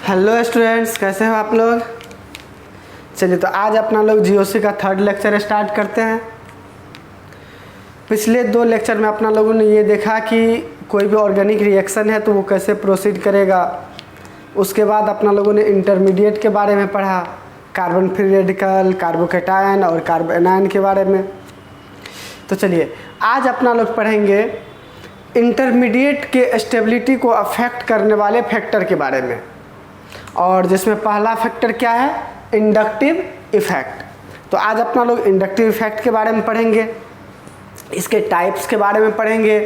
Hello students, कैसे हो आप लोग। चलिए तो आज अपना लोग जीओसी का थर्ड लेक्चर स्टार्ट करते हैं। पिछले 2 लेक्चर में अपना लोगों ने ये देखा कि कोई भी ऑर्गेनिक रिएक्शन है तो वो कैसे प्रोसीड करेगा। उसके बाद अपना लोगों ने इंटरमीडिएट के बारे में पढ़ा, कार्बन फ्री रेडिकल, कार्बोकैटायन और कार्बोएनायन के बारे में। तो चलिए आज अपना लोग पढ़ेंगे इंटरमीडिएट के स्टेबिलिटी को अफेक्ट करने वाले फैक्टर के बारे में, और जिसमें पहला फैक्टर क्या है, इंडक्टिव इफेक्ट। तो आज अपना लोग इंडक्टिव इफेक्ट के बारे में पढ़ेंगे, इसके टाइप्स के बारे में पढ़ेंगे।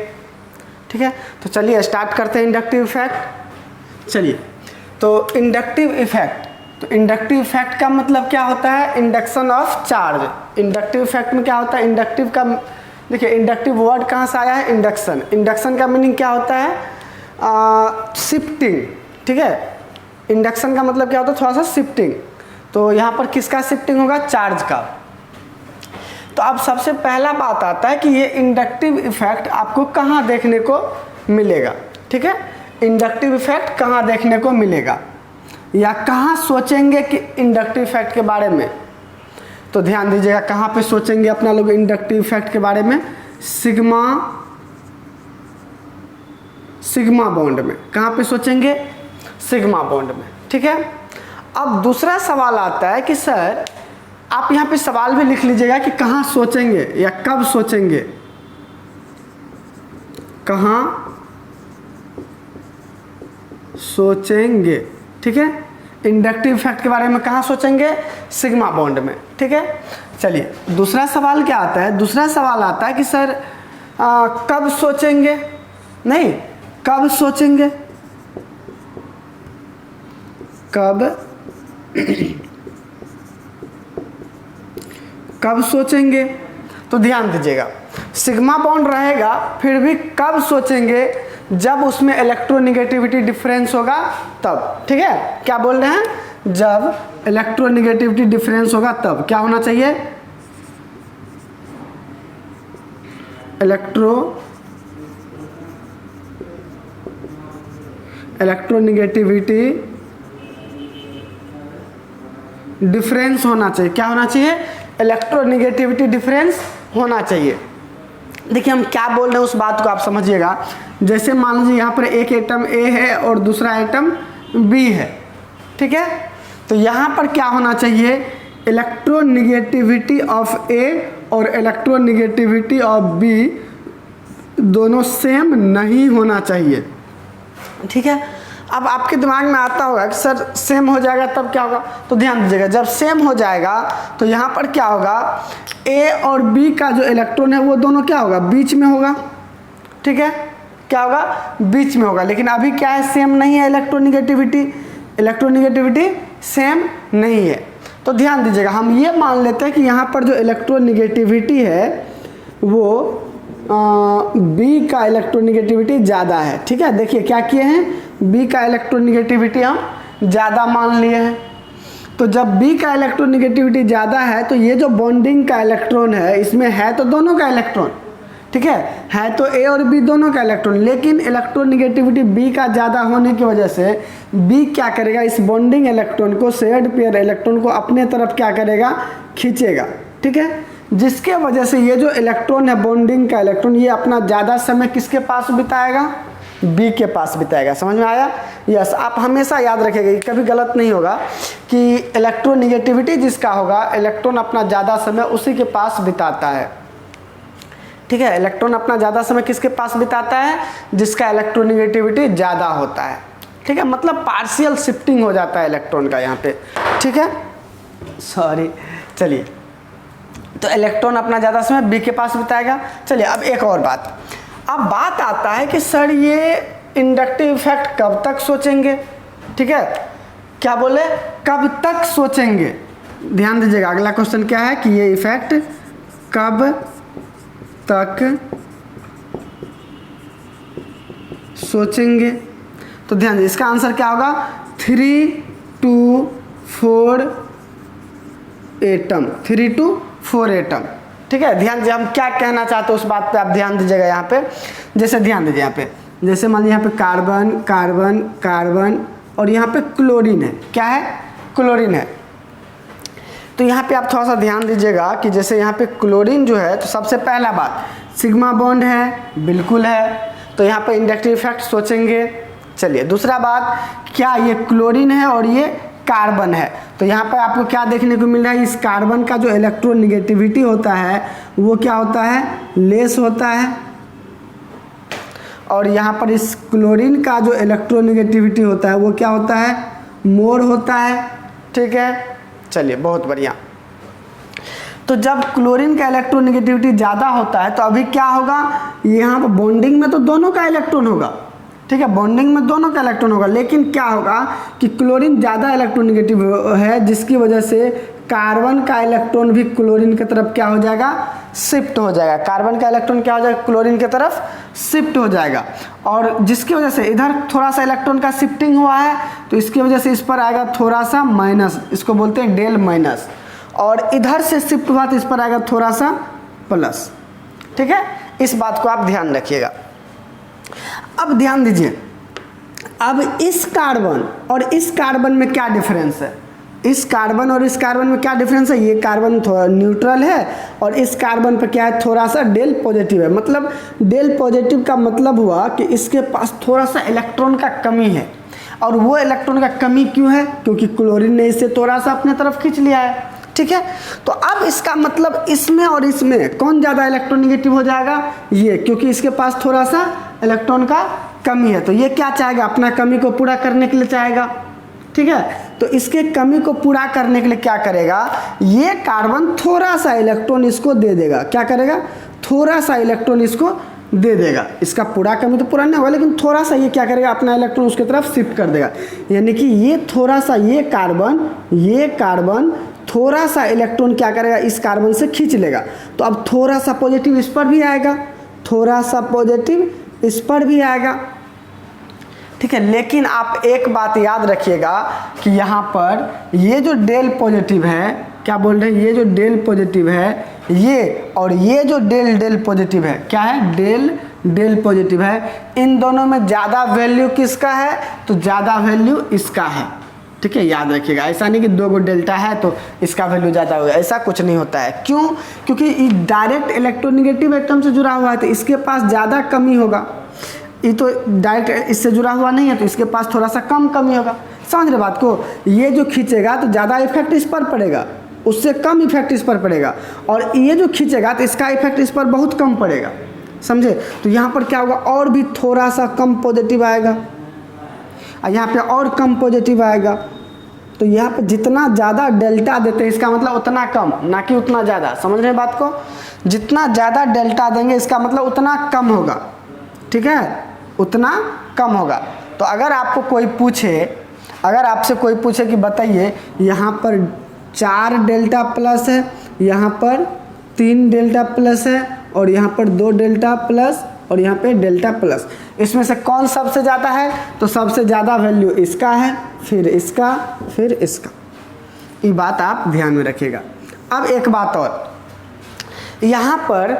ठीक है, तो चलिए स्टार्ट करते हैं इंडक्टिव इफेक्ट। चलिए तो इंडक्टिव इफेक्ट, तो इंडक्टिव इफेक्ट का मतलब क्या होता है, induction of charge. Inductive effect में क्या होता है, इंडक्टिव का देखिए इंडक्टिव वर्ड कहाँ से आया है, इंडक्शन। इंडक्शन का मीनिंग क्या होता है, शिफ्टिंग। ठीक है, इंडक्शन का मतलब क्या होता है, थोड़ा सा शिफ्टिंग। तो यहाँ पर किसका शिफ्टिंग होगा, चार्ज का। तो अब सबसे पहला बात आता है कि ये इंडक्टिव इफेक्ट आपको कहाँ देखने को मिलेगा। ठीक है, इंडक्टिव इफेक्ट कहाँ देखने को मिलेगा या कहाँ सोचेंगे कि इंडक्टिव इफेक्ट के बारे में। तो ध्यान दीजिएगा कहाँ पे सोचेंगे अपना लोग इंडक्टिव इफेक्ट के बारे में, सिग्मा बॉन्ड में। कहाँ पे सोचेंगे, सिग्मा बॉन्ड में। ठीक है, अब दूसरा सवाल आता है कि सर आप यहाँ पे सवाल भी लिख लीजिएगा कि कहाँ सोचेंगे या कब सोचेंगे, कहाँ सोचेंगे। ठीक है, इंडक्टिव इफेक्ट के बारे में कहाँ सोचेंगे, सिग्मा बॉन्ड में। ठीक है, चलिए दूसरा सवाल क्या आता है, दूसरा सवाल आता है कि सर कब सोचेंगे, नहीं कब सोचेंगे, कब कब सोचेंगे। तो ध्यान दीजिएगा सिग्मा बॉन्ड रहेगा, फिर भी कब सोचेंगे, जब उसमें इलेक्ट्रोनेगेटिविटी डिफरेंस होगा तब। ठीक है, क्या बोल रहे हैं, जब इलेक्ट्रोनेगेटिविटी डिफरेंस होगा तब क्या होना चाहिए, इलेक्ट्रोनेगेटिविटी डिफरेंस होना चाहिए। क्या होना चाहिए, इलेक्ट्रोनेगेटिविटी डिफरेंस होना चाहिए। देखिए हम क्या बोल रहे हैं उस बात को आप समझिएगा। जैसे मान लीजिए यहाँ पर एक एटम ए है और दूसरा एटम बी है। ठीक है, तो यहाँ पर क्या होना चाहिए, इलेक्ट्रोनेगेटिविटी ऑफ ए और इलेक्ट्रोनेगेटिविटी ऑफ बी दोनों सेम नहीं होना चाहिए। ठीक है, अब आपके दिमाग में आता होगा कि सर सेम हो जाएगा तब क्या होगा। तो ध्यान दीजिएगा जब सेम हो जाएगा तो यहाँ पर क्या होगा, ए और बी का जो इलेक्ट्रॉन है वो दोनों क्या होगा, बीच में होगा। ठीक है, क्या होगा, बीच में होगा। लेकिन अभी क्या है, सेम नहीं है इलेक्ट्रोनेगेटिविटी सेम नहीं है। तो ध्यान दीजिएगा हम ये मान लेते हैं कि यहाँ पर जो इलेक्ट्रोनेगेटिविटी है वो बी का इलेक्ट्रोनेगेटिविटी ज़्यादा है। ठीक है, देखिए क्या किए हैं, बी का इलेक्ट्रोनेगेटिविटी हम ज़्यादा मान लिए हैं। तो जब बी का इलेक्ट्रोनेगेटिविटी ज़्यादा है तो ये जो बॉन्डिंग का इलेक्ट्रॉन है इसमें है तो दोनों का इलेक्ट्रॉन। ठीक है तो ए और बी दोनों का इलेक्ट्रॉन, लेकिन इलेक्ट्रोनेगेटिविटी बी का ज़्यादा होने की वजह से बी क्या करेगा, इस बॉन्डिंग इलेक्ट्रॉन को, शेयर्ड पेयर इलेक्ट्रॉन को अपने तरफ क्या करेगा, खींचेगा। ठीक है, जिसके वजह से ये जो इलेक्ट्रॉन है, बॉन्डिंग का इलेक्ट्रॉन, ये अपना ज़्यादा समय किसके पास बिताएगा, बी के पास बिताएगा। समझ में आया, यस। आप हमेशा याद रखेंगे, कभी गलत नहीं होगा कि इलेक्ट्रोनेगेटिविटी जिसका होगा, इलेक्ट्रॉन अपना ज़्यादा समय उसी के पास बिताता है। ठीक है, इलेक्ट्रॉन अपना ज़्यादा समय किसके पास बिताता है, जिसका इलेक्ट्रोनेगेटिविटी ज़्यादा होता है। ठीक है, मतलब पार्शियल शिफ्टिंग हो जाता है इलेक्ट्रॉन का यहाँ पे। ठीक है, सॉरी, चलिए तो इलेक्ट्रॉन अपना ज़्यादा समय बी के पास बिताएगा। चलिए अब एक और बात, अब बात आता है कि सर ये इंडक्टिव इफेक्ट कब तक सोचेंगे। ठीक है, क्या बोले, कब तक सोचेंगे। ध्यान दीजिएगा अगला क्वेश्चन क्या है कि ये इफेक्ट कब तक सोचेंगे। तो ध्यान दीजिए इसका आंसर क्या होगा, 3 to 4 एटम, 3 to 4 एटम। ठीक है, ध्यान दीजिए हम क्या कहना चाहते हैं उस बात पे आप ध्यान दीजिएगा। यहाँ पे जैसे ध्यान दीजिए, यहाँ पे जैसे मान लीजिए यहाँ पे कार्बन कार्बन कार्बन और यहाँ पे क्लोरीन है। क्या है? क्लोरीन है। तो यहाँ पे आप थोड़ा सा ध्यान दीजिएगा कि जैसे यहाँ पे क्लोरीन जो है, तो सबसे पहला बात सिग्मा बॉन्ड है, बिल्कुल है, तो यहाँ पे इंडक्टिव इफेक्ट सोचेंगे। चलिए दूसरा बात, क्या ये क्लोरीन है और ये कार्बन है, तो यहाँ पर आपको क्या देखने को मिल रहा है, इस कार्बन का जो इलेक्ट्रोनेगेटिविटी होता है वो क्या होता है, लेस होता है, और यहाँ पर इस क्लोरीन का जो इलेक्ट्रोनेगेटिविटी होता है वो क्या होता है, मोर होता है। ठीक है, चलिए बहुत बढ़िया। तो जब क्लोरीन का इलेक्ट्रोनेगेटिविटी ज़्यादा होता है तो अभी क्या होगा, यहाँ पर बॉन्डिंग में तो दोनों का इलेक्ट्रॉन होगा, ठीक है, बॉन्डिंग में दोनों का इलेक्ट्रॉन होगा, लेकिन क्या होगा कि क्लोरीन ज़्यादा इलेक्ट्रोनेगेटिव है, जिसकी वजह से कार्बन का इलेक्ट्रॉन भी क्लोरीन की तरफ क्या हो जाएगा, शिफ्ट हो जाएगा। कार्बन का इलेक्ट्रॉन क्या हो जाएगा, क्लोरीन की तरफ शिफ्ट हो जाएगा, और जिसकी वजह से इधर थोड़ा सा इलेक्ट्रॉन का शिफ्टिंग हुआ है, तो इसकी वजह से इस पर आएगा थोड़ा सा माइनस, इसको बोलते हैं डेल माइनस, और इधर से शिफ्ट हुआ तो इस पर आएगा थोड़ा सा प्लस। ठीक है, इस बात को आप ध्यान रखिएगा। अब ध्यान दीजिए, अब इस कार्बन और इस कार्बन में क्या डिफरेंस है, इस कार्बन और इस कार्बन में क्या डिफरेंस है, ये कार्बन थोड़ा न्यूट्रल है और इस कार्बन पर क्या है, थोड़ा सा डेल पॉजिटिव है। मतलब डेल पॉजिटिव का मतलब हुआ कि इसके पास थोड़ा सा इलेक्ट्रॉन का कमी है, और वो इलेक्ट्रॉन का कमी क्यों है, क्योंकि क्लोरीन ने इसे थोड़ा सा अपने तरफ खींच लिया है। ठीक है, तो अब इसका मतलब इसमें और इसमें कौन ज़्यादा इलेक्ट्रोनेगेटिव हो जाएगा, ये, क्योंकि इसके पास थोड़ा सा इलेक्ट्रॉन का कमी है, तो ये क्या चाहेगा, अपना कमी को पूरा करने के लिए चाहेगा। ठीक है, तो इसके कमी को पूरा करने के लिए क्या करेगा, ये कार्बन थोड़ा सा इलेक्ट्रॉन इसको दे देगा। क्या करेगा, थोड़ा सा इलेक्ट्रॉन इसको दे देगा। इसका पूरा कमी तो पूरा नहीं होगा, लेकिन थोड़ा सा ये क्या करेगा, अपना इलेक्ट्रॉन उसकी तरफ शिफ्ट कर देगा। यानी कि ये थोड़ा सा ये कार्बन थोड़ा सा इलेक्ट्रॉन क्या करेगा, इस कार्बन से खींच लेगा। तो अब थोड़ा सा पॉजिटिव इस पर भी आएगा, थोड़ा सा पॉजिटिव इस पर भी आएगा। ठीक है, लेकिन आप एक बात याद रखिएगा कि यहाँ पर ये जो डेल पॉजिटिव है, क्या बोल रहे हैं, ये जो डेल पॉजिटिव है ये, और ये जो डेल पॉजिटिव है, क्या है, डेल पॉजिटिव है, इन दोनों में ज़्यादा वैल्यू किसका है, तो ज़्यादा वैल्यू इसका है। ठीक है, याद रखिएगा, ऐसा नहीं कि दो गो डेल्टा है तो इसका वैल्यू ज़्यादा होगा, ऐसा कुछ नहीं होता है। क्यों, क्योंकि ये डायरेक्ट इलेक्ट्रोनेगेटिव एटम से जुड़ा हुआ है, तो इसके पास ज़्यादा कमी होगा। ये तो डायरेक्ट इससे जुड़ा हुआ नहीं है, तो इसके पास थोड़ा सा कम कमी होगा। समझ रहे बात को, ये जो खींचेगा तो ज़्यादा इफेक्ट इस पर पड़ेगा, उससे कम इफेक्ट इस पर पड़ेगा, और ये जो खींचेगा तो इसका इफेक्ट इस पर बहुत कम पड़ेगा। समझे, तो यहाँ पर क्या होगा, और भी थोड़ा सा कम पॉजिटिव आएगा, यहाँ पे और कम पॉजिटिव आएगा। तो यहाँ पे जितना ज़्यादा डेल्टा देते हैं इसका मतलब उतना कम, ना कि उतना ज़्यादा। समझ रहे हैं बात को, जितना ज़्यादा डेल्टा देंगे इसका मतलब उतना कम होगा। ठीक है, उतना कम होगा। तो अगर आपको कोई पूछे, अगर आपसे कोई पूछे कि बताइए यहाँ पर 4 डेल्टा प्लस है, यहाँ पर 3 डेल्टा प्लस है, और यहाँ पर 2 डेल्टा प्लस, और यहाँ पे डेल्टा प्लस, इसमें से कौन सबसे ज़्यादा है, तो सबसे ज़्यादा वैल्यू इसका है, फिर इसका, फिर इसका। ये बात आप ध्यान में रखिएगा। अब एक बात और, यहाँ पर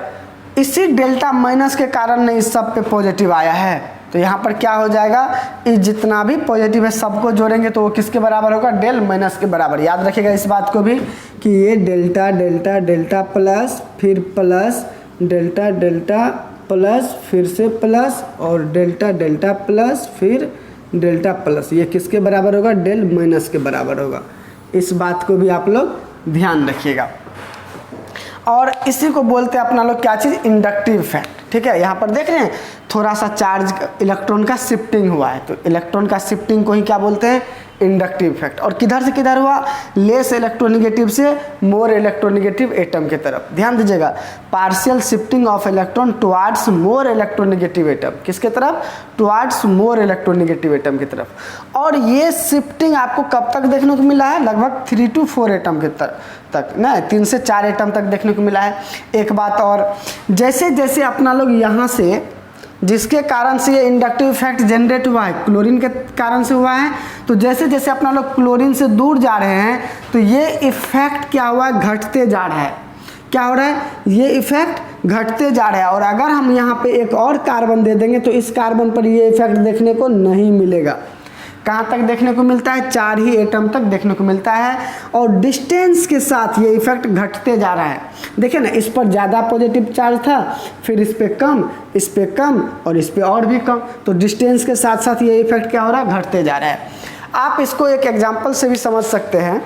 इसी डेल्टा माइनस के कारण ने इस सब पे पॉजिटिव आया है, तो यहाँ पर क्या हो जाएगा, इस जितना भी पॉजिटिव है सबको जोड़ेंगे तो वो किसके बराबर होगा, डेल माइनस के बराबर। याद रखिएगा इस बात को भी कि ये डेल्टा डेल्टा डेल्टा प्लस, फिर प्लस, डेल्टा डेल्टा प्लस, फिर से प्लस, और डेल्टा डेल्टा प्लस, फिर डेल्टा प्लस, ये किसके बराबर होगा, डेल माइनस के बराबर होगा। इस बात को भी आप लोग ध्यान रखिएगा। और इसी को बोलते हैं अपना लोग क्या चीज़, इंडक्टिव इफेक्ट। ठीक है, यहाँ पर देख रहे हैं थोड़ा सा चार्ज इलेक्ट्रॉन का शिफ्टिंग हुआ है, तो इलेक्ट्रॉन का शिफ्टिंग को ही क्या बोलते हैं, इंडक्टिव इफेक्ट। और किधर से किधर हुआ, लेस इलेक्ट्रोनेगेटिव से मोर इलेक्ट्रोनेगेटिव एटम की तरफ। ध्यान दीजिएगा, partial shifting of electron towards more electronegative atom, किसके तरफ, टुवार्ड्स मोर इलेक्ट्रोनेगेटिव एटम की तरफ। और ये शिफ्टिंग आपको कब तक देखने को मिला है, लगभग 3 to 4 एटम के तक ना, 3 से 4 एटम तक देखने को मिला है। एक बात और, जैसे जैसे अपना लोग यहाँ से, जिसके कारण से ये इंडक्टिव इफेक्ट जनरेट हुआ है, क्लोरीन के कारण से हुआ है, तो जैसे जैसे अपना लोग क्लोरीन से दूर जा रहे हैं तो ये इफेक्ट क्या हुआ है, घटते जा रहा है। क्या हो रहा है, ये इफेक्ट घटते जा रहा है। और अगर हम यहाँ पे एक और कार्बन दे देंगे तो इस कार्बन पर ये इफेक्ट देखने को नहीं मिलेगा। कहाँ तक देखने को मिलता है, 4 ही एटम तक देखने को मिलता है। और डिस्टेंस के साथ ये इफेक्ट घटते जा रहा है। देखिए ना, इस पर ज़्यादा पॉजिटिव चार्ज था, फिर इस पर कम, इस पर कम और इस पर और भी कम। तो डिस्टेंस के साथ साथ ये इफेक्ट क्या हो रहा है, घटते जा रहा है। आप इसको एक एग्जाम्पल से भी समझ सकते हैं।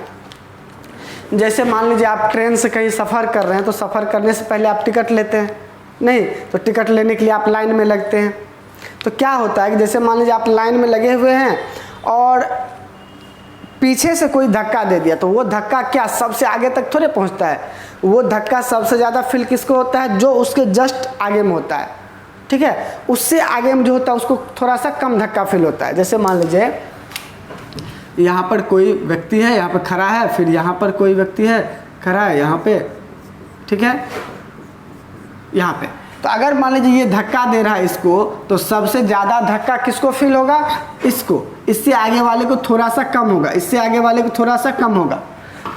जैसे मान लीजिए आप ट्रेन से कहीं सफ़र कर रहे हैं, तो सफ़र करने से पहले आप टिकट लेते हैं, नहीं तो टिकट लेने के लिए आप लाइन में लगते हैं। तो क्या होता है कि जैसे मान लीजिए आप लाइन में लगे हुए हैं और पीछे से कोई धक्का दे दिया, तो वो धक्का क्या सबसे आगे तक थोड़े पहुंचता है। वो धक्का सबसे ज़्यादा फील किसको होता है, जो उसके जस्ट आगे में होता है, ठीक है। उससे आगे में जो होता है उसको थोड़ा सा कम धक्का फील होता है। जैसे मान लीजिए यहाँ पर कोई व्यक्ति है, यहाँ पर खड़ा है, फिर यहाँ पर कोई व्यक्ति है खड़ा है यहाँ पे, ठीक है, यहाँ पे। तो अगर मान लीजिए ये धक्का दे रहा है इसको, तो सबसे ज़्यादा धक्का किसको फील होगा, इसको। इससे आगे वाले को थोड़ा सा कम होगा, इससे आगे वाले को थोड़ा सा कम होगा,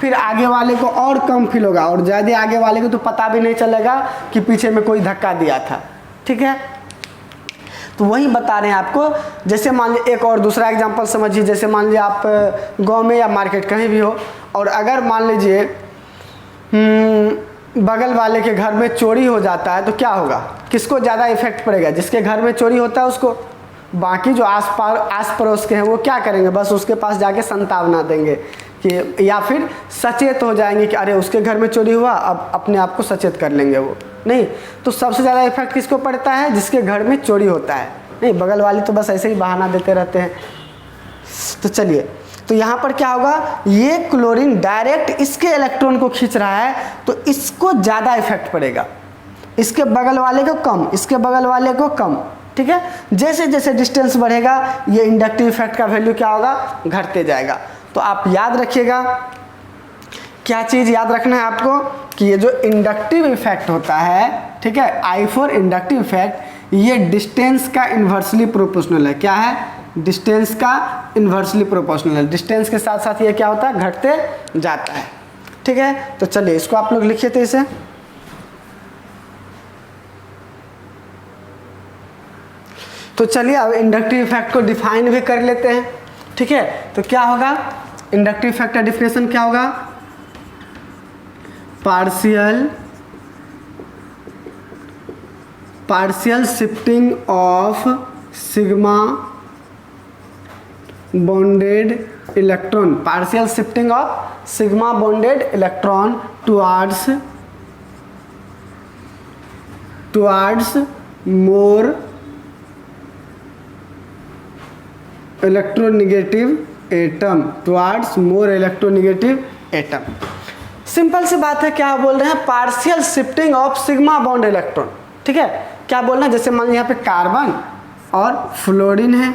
फिर आगे वाले को और कम फील होगा, और ज़्यादा आगे वाले को तो पता भी नहीं चलेगा कि पीछे में कोई धक्का दिया था, ठीक है। तो वही बता रहे हैं आपको। जैसे मान लीजिए एक और दूसरा एग्जांपल समझिए। जैसे मान लीजिए आप गांव में या मार्केट कहीं भी हो, और अगर मान लीजिए बगल वाले के घर में चोरी हो जाता है, तो क्या होगा, किसको ज़्यादा इफेक्ट पड़ेगा, जिसके घर में चोरी होता है उसको। बाकी जो आस पड़ोस के हैं वो क्या करेंगे, बस उसके पास जाके संतावना देंगे कि, या फिर सचेत हो जाएंगे कि अरे उसके घर में चोरी हुआ, अब अपने आप को सचेत कर लेंगे वो। नहीं, तो सबसे ज़्यादा इफेक्ट किसको पड़ता है, जिसके घर में चोरी होता है। नहीं, बगल वाले तो बस ऐसे ही बहाना देते रहते हैं। तो चलिए, तो यहाँ पर क्या होगा, ये क्लोरीन डायरेक्ट इसके इलेक्ट्रॉन को खींच रहा है, तो इसको ज़्यादा इफेक्ट पड़ेगा, इसके बगल वाले को कम, इसके बगल वाले को कम, ठीक है। जैसे जैसे डिस्टेंस बढ़ेगा ये इंडक्टिव इफेक्ट का वैल्यू क्या होगा, घटते जाएगा। तो आप याद रखिएगा, क्या चीज़ याद रखना है आपको, कि ये जो इंडक्टिव इफेक्ट होता है, ठीक है, I फॉर इंडक्टिव इफेक्ट, ये डिस्टेंस का इन्वर्सली प्रोपोर्शनल है। क्या है, डिस्टेंस का इन्वर्सली प्रोपोर्शनल है। डिस्टेंस के साथ साथ ये क्या होता है, घटते जाता है, ठीक है। तो चलिए इसको आप लोग लिखिए थे इसे। तो चलिए अब इंडक्टिव इफेक्ट को डिफाइन भी कर लेते हैं, ठीक है। तो क्या होगा, इंडक्टिव इफेक्ट का डिफिनेशन क्या होगा, partial shifting of sigma bonded electron, partial shifting of sigma bonded electron towards more electronegative atom, towards more electronegative atom. Simple सी बात है, क्या बोल रहे हैं, partial shifting of sigma bond electron, ठीक है। क्या बोलना है, जैसे मान लीजिए यहाँ पे कार्बन और फ्लोरीन है,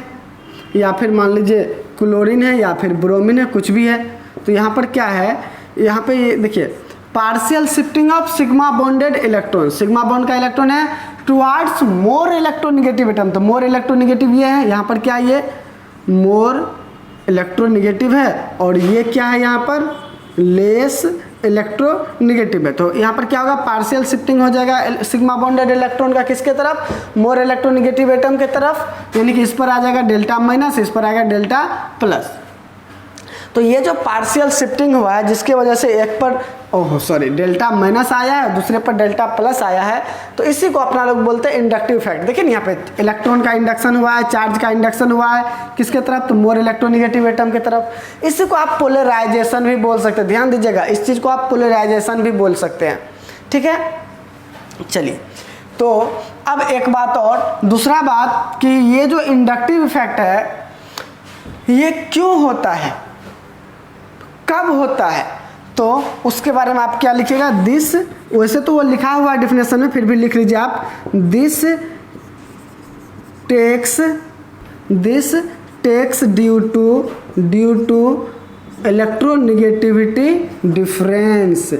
या फिर मान लीजिए क्लोरीन है, या फिर ब्रोमीन है, कुछ भी है। तो यहाँ पर क्या है, यहाँ पे ये देखिए, partial shifting of sigma bonded electron, sigma bond का इलेक्ट्रॉन है टुवर्ड्स मोर इलेक्ट्रोनेगेटिव एटम। तो मोर इलेक्ट्रोनेगेटिव ये है, यहाँ पर क्या है, ये मोर इलेक्ट्रोनेगेटिव है, और ये क्या है, यहाँ पर लेस इलेक्ट्रोनेगेटिव है। तो यहाँ पर क्या होगा, पार्शियल शिफ्टिंग हो जाएगा सिग्मा बॉन्डेड इलेक्ट्रॉन का किसके तरफ, मोर इलेक्ट्रोनेगेटिव एटम के तरफ, यानी कि इस पर आ जाएगा डेल्टा माइनस, इस पर आएगा डेल्टा प्लस। तो ये जो पार्शियल शिफ्टिंग हुआ है, जिसके वजह से एक पर डेल्टा माइनस आया है, दूसरे पर डेल्टा प्लस आया है, तो इसी को अपना लोग बोलते हैं इंडक्टिव इफेक्ट। देखिए यहाँ पे इलेक्ट्रॉन का इंडक्शन हुआ है, चार्ज का इंडक्शन हुआ है, किसके तरफ, तो मोर इलेक्ट्रोनेगेटिव एटम की तरफ। इसी को आप पोलराइजेशन भी बोल सकते हैं, ध्यान दीजिएगा, इस चीज़ को आप पोलराइजेशन भी बोल सकते हैं, ठीक है। चलिए, तो अब एक बात और, दूसरा बात कि ये जो इंडक्टिव इफेक्ट है ये क्यों होता है, कब होता है, तो उसके बारे में आप क्या लिखिएगा, दिस, वैसे तो वो लिखा हुआ है डिफिनेशन में, फिर भी लिख लीजिए आप, this takes due to electronegativity difference,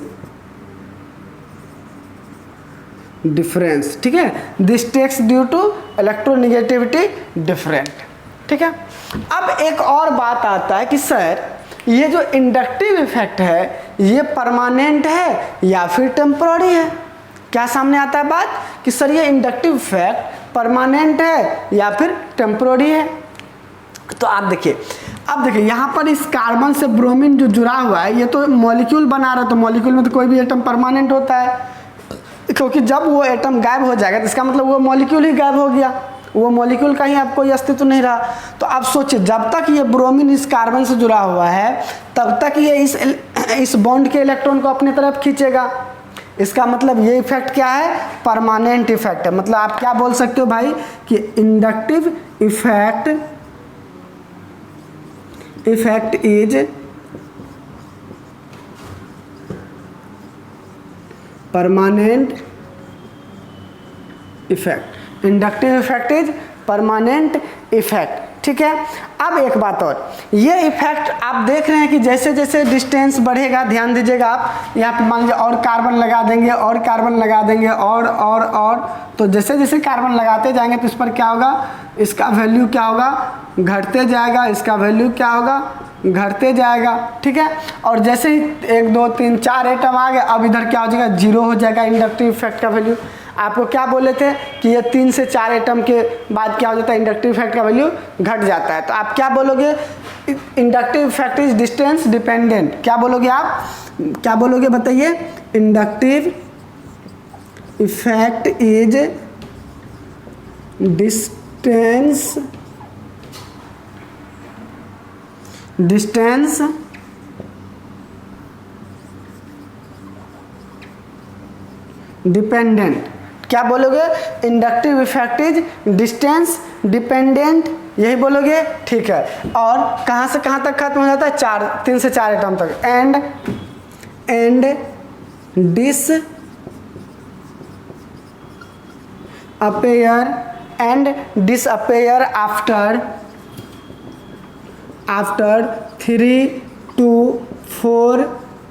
ठीक है, this takes due to electronegativity different, ठीक है। अब एक और बात आता है कि सर ये जो इंडक्टिव इफेक्ट है ये परमानेंट है या फिर टेम्पररी है। क्या सामने आता है बात कि सर ये इंडक्टिव इफेक्ट परमानेंट है या फिर टेम्पररी है। तो आप देखिए, अब देखिए यहाँ पर इस कार्बन से ब्रोमीन जो जुड़ा हुआ है, ये तो मॉलिक्यूल बना रहा है, तो मॉलिक्यूल में तो कोई भी एटम परमानेंट होता है, क्योंकि जब वो एटम गायब हो जाएगा तो इसका मतलब वो मॉलिक्यूल ही गायब हो गया, वो मॉलिक्यूल का ही अब कोई अस्तित्व नहीं रहा। तो आप सोचिए, जब तक ये ब्रोमीन इस कार्बन से जुड़ा हुआ है तब तक ये इस बॉन्ड के इलेक्ट्रॉन को अपनी तरफ खींचेगा। इसका मतलब ये इफेक्ट क्या है, परमानेंट इफेक्ट है। मतलब आप क्या बोल सकते हो भाई कि inductive effect is permanent effect. Inductive effect is permanent effect, ठीक है। अब एक बात और, ये इफेक्ट आप देख रहे हैं कि जैसे जैसे डिस्टेंस बढ़ेगा, ध्यान दीजिएगा आप, यहाँ पे मान लीजिए और कार्बन लगा देंगे और कार्बन लगा देंगे और, तो जैसे जैसे कार्बन लगाते जाएंगे तो इस पर क्या होगा, इसका वैल्यू क्या होगा, घटते जाएगा, इसका वैल्यू क्या होगा, घटते जाएगा, ठीक है। और जैसे ही 1 2 3 4 एटम आ गए, अब इधर क्या हो जाएगा, 0 हो जाएगा इंडक्टिव इफेक्ट का वैल्यू। आपको क्या बोले थे कि ये 3 से 4 एटम के बाद क्या हो जाता है, इंडक्टिव इफेक्ट का वैल्यू घट जाता है। तो आप क्या बोलोगे, inductive effect is distance dependent. क्या बोलोगे आप, क्या बोलोगे बताइए, inductive effect is distance dependent. क्या बोलोगे, inductive effect is distance dependent, यही बोलोगे, ठीक है। और कहाँ से कहाँ तक खत्म हो जाता है, 3 से 4 एटम तक। And disappear after 3 to 4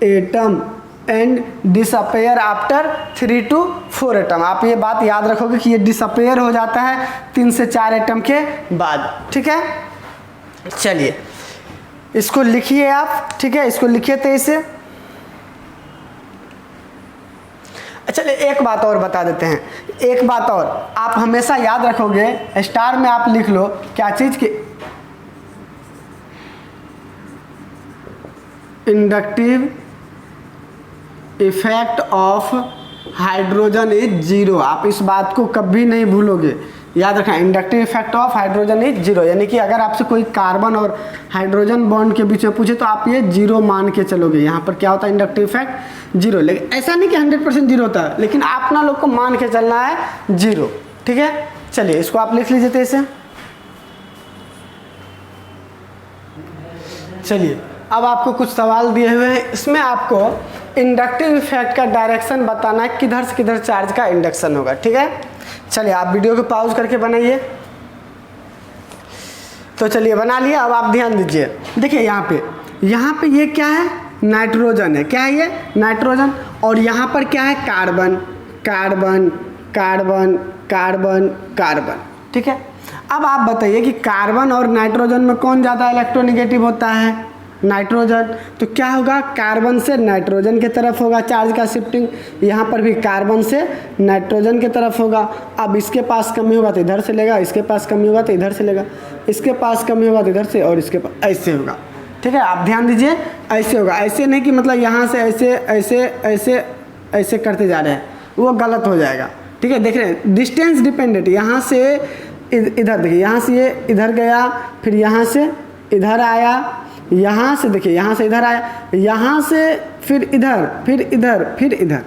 atom, and disappear after 3 to 4 atom. आप ये बात याद रखोगे कि ये डिसअपेयर हो जाता है 3 से 4 एटम के बाद, ठीक है। चलिए इसको लिखिए आप, ठीक है, इसको लिखिए 23 से। चलिए एक बात और बता देते हैं, एक बात और आप हमेशा याद रखोगे, स्टार में आप लिख लो क्या चीज की, inductive effect of hydrogen is 0। आप इस बात को कभी नहीं भूलोगे, याद रखना, inductive effect of hydrogen is 0। यानी कि अगर आपसे कोई कार्बन और हाइड्रोजन बॉन्ड के बीच में पूछे तो आप ये 0 मान के चलोगे। यहाँ पर क्या होता है, इंडक्टिव इफेक्ट 0। लेकिन ऐसा नहीं कि 100% 0 होता है, लेकिन अपना लोग को मान के चलना है 0, ठीक है। चलिए इसको आप लिख लीजिए इसे। चलिए अब आपको कुछ सवाल दिए हुए हैं, इसमें आपको इंडक्टिव इफेक्ट का डायरेक्शन बताना है, किधर से किधर चार्ज का इंडक्शन होगा, ठीक है। चलिए आप वीडियो को पॉज करके बनाइए। तो चलिए बना लिया। अब आप ध्यान दीजिए, देखिए यहाँ पे ये क्या है, नाइट्रोजन है, क्या है ये, नाइट्रोजन। और यहाँ पर क्या है, carbon carbon carbon carbon carbon, ठीक है। अब आप बताइए कि कार्बन और नाइट्रोजन में कौन ज़्यादा इलेक्ट्रोनेगेटिव होता है, नाइट्रोजन। तो क्या होगा, कार्बन से नाइट्रोजन की तरफ होगा चार्ज का शिफ्टिंग, यहाँ पर भी कार्बन से नाइट्रोजन की तरफ होगा। अब इसके पास कमी होगा तो इधर से लेगा, इसके पास कमी होगा तो इधर से लेगा, इसके पास कमी होगा तो इधर से, और इसके पास ऐसे होगा, ठीक है। आप ध्यान दीजिए, ऐसे होगा, ऐसे नहीं कि मतलब यहाँ से ऐसे ऐसे ऐसे ऐसे करते जा रहे हैं, वो गलत हो जाएगा, ठीक है। देख रहे हैं, डिस्टेंस डिपेंडेंट, यहाँ से इधर देखिए, यहाँ से ये इधर गया, फिर यहाँ से इधर आया, यहाँ से देखिए, यहाँ से इधर आया, यहाँ से फिर इधर, फिर इधर, फिर इधर,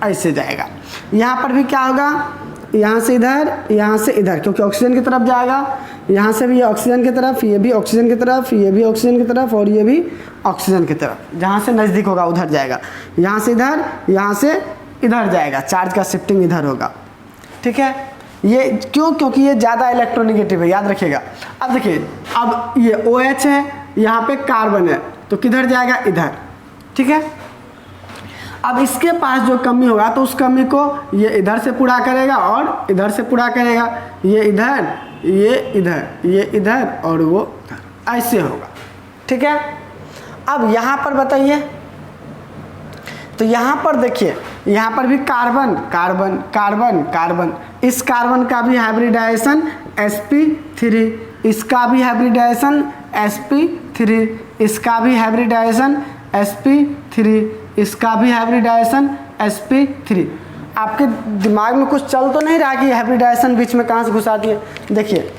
ऐसे जाएगा। यहाँ पर भी क्या होगा, यहाँ से इधर, यहाँ से इधर, क्योंकि ऑक्सीजन की तरफ जाएगा। यहाँ से भी ऑक्सीजन की तरफ, ये भी ऑक्सीजन की तरफ, ये भी ऑक्सीजन की तरफ, और ये भी ऑक्सीजन की तरफ। जहाँ से नज़दीक होगा उधर जाएगा, यहाँ से इधर, यहाँ से इधर जाएगा, चार्ज का शिफ्टिंग इधर होगा, ठीक है। ये क्यों, क्योंकि ये ज़्यादा इलेक्ट्रोनेगेटिव है, याद रखिएगा। अब देखिए, अब ये OH है, यहाँ पे कार्बन है, तो किधर जाएगा, इधर, ठीक है। अब इसके पास जो कमी होगा तो उस कमी को ये इधर से पूरा करेगा और इधर से पूरा करेगा, ये इधर, ये इधर, ये इधर, और वो इधर, ऐसे होगा, ठीक है। अब यहाँ पर बताइए, तो यहाँ पर देखिए, यहाँ पर भी कार्बन कार्बन कार्बन कार्बन, इस कार्बन का भी हाइब्रिडाइजेशन sp3, इसका भी हाइब्रिडाइजेशन sp3, इसका भी हाइब्रिडाइजेशन sp3, इसका भी हाइब्रिडाइजेशन sp3। आपके दिमाग में कुछ चल तो नहीं रहा कि हाइब्रिडाइजेशन बीच में कहाँ से घुसाती है? देखिए